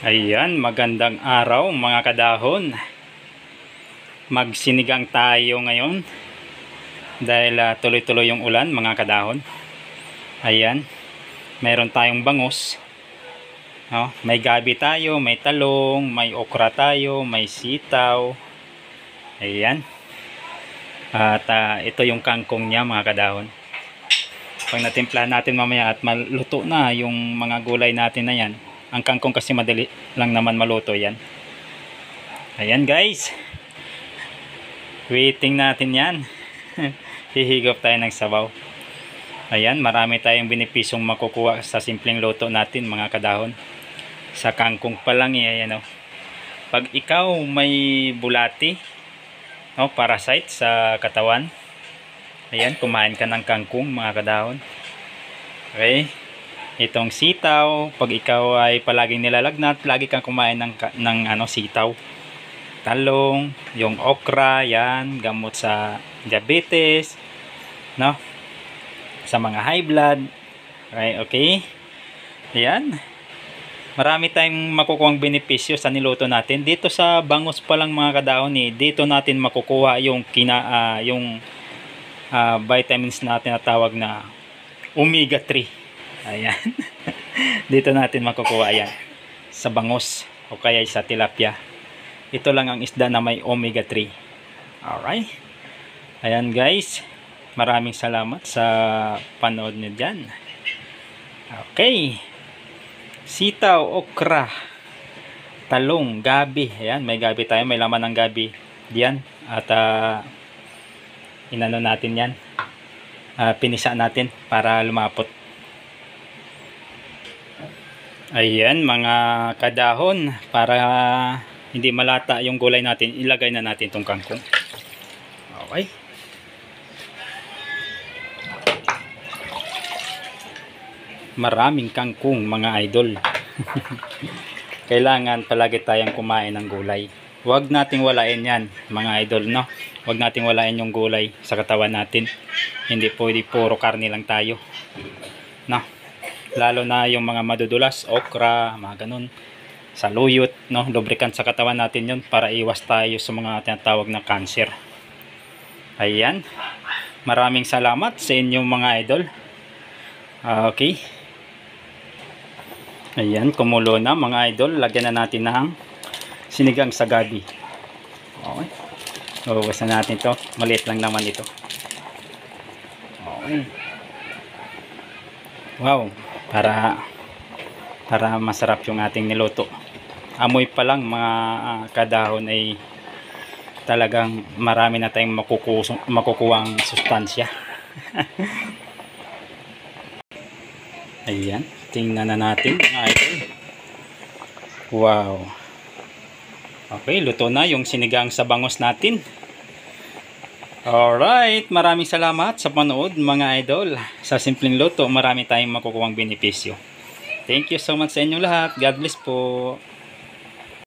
Ayan, magandang araw mga kadahon. Magsinigang tayo ngayon dahil tuloy-tuloy yung ulan mga kadahon. Ayan, meron tayong bangus. May gabi tayo, may talong, may okra tayo, may sitaw. Ayan. At ito yung kangkong niya mga kadahon. Pag natimpla natin mamaya at maluto na yung mga gulay natin na yan. Ang kangkong kasi madali lang naman maluto yan. Ayan guys. Waiting natin yan. Hihigop tayo ng sabaw. Ayan, marami tayong benepisyong makukuha sa simpleng luto natin mga kadahon. Sa kangkong pa lang ayan, pag ikaw may bulati, parasite sa katawan, ayan, kumain ka ng kangkong mga kadahon. Okay. Itong sitaw, pag ikaw ay palaging nilalagnat, lagi kang kumain ng sitaw. Talong, yung okra, yan, gamot sa diabetes, sa mga high blood. Okay. Yan. Marami tayong makukuhang benepisyo sa niluto natin. Dito sa bangus pa lang mga kadahon, dito natin makukuha yung vitamins natin na tawag na omega 3. Ayan. Dito natin makukuha yan sa bangus o kaya sa tilapia. Ito lang ang isda na may omega 3. Alright. Ayan guys, maraming salamat sa panood nyo dyan. Okay. Sitaw, okra, talong, gabi. Ayan, may gabi tayo, may laman ng gabi diyan. At inano natin yan, pinisa natin para lumapot. Ayan mga kadahon, para hindi malata yung gulay natin, ilagay na natin itong kangkong. Okay. Maraming kangkong mga idol. Kailangan palagi tayong kumain ng gulay. Huwag nating walain yan mga idol, Huwag nating walain yung gulay sa katawan natin. Hindi pwede puro karne lang tayo, lalo na yung mga madudulas, okra, mga ganun, saluyot, lubricant sa katawan natin yun para iwas tayo sa mga tinatawag na cancer. Ayan, maraming salamat sa inyong mga idol. Okay. Ayan, kumulo na mga idol. Lagyan na natin ng sinigang sa gabi. Okay. Ubusan natin to. Maliit lang naman ito. Okay. Wow, para masarap yung ating niluto. Amoy pa lang mga kadahon ay talagang marami na tayong makukuhang sustansya. Ayan, tingnan na natin mga idol. Wow. Okay, luto na yung sinigang sa bangus natin. Alright, maraming salamat sa panood mga idol. Sa simpleng luto, marami tayong makukuhang benepisyo. Thank you so much sa inyong lahat. God bless po.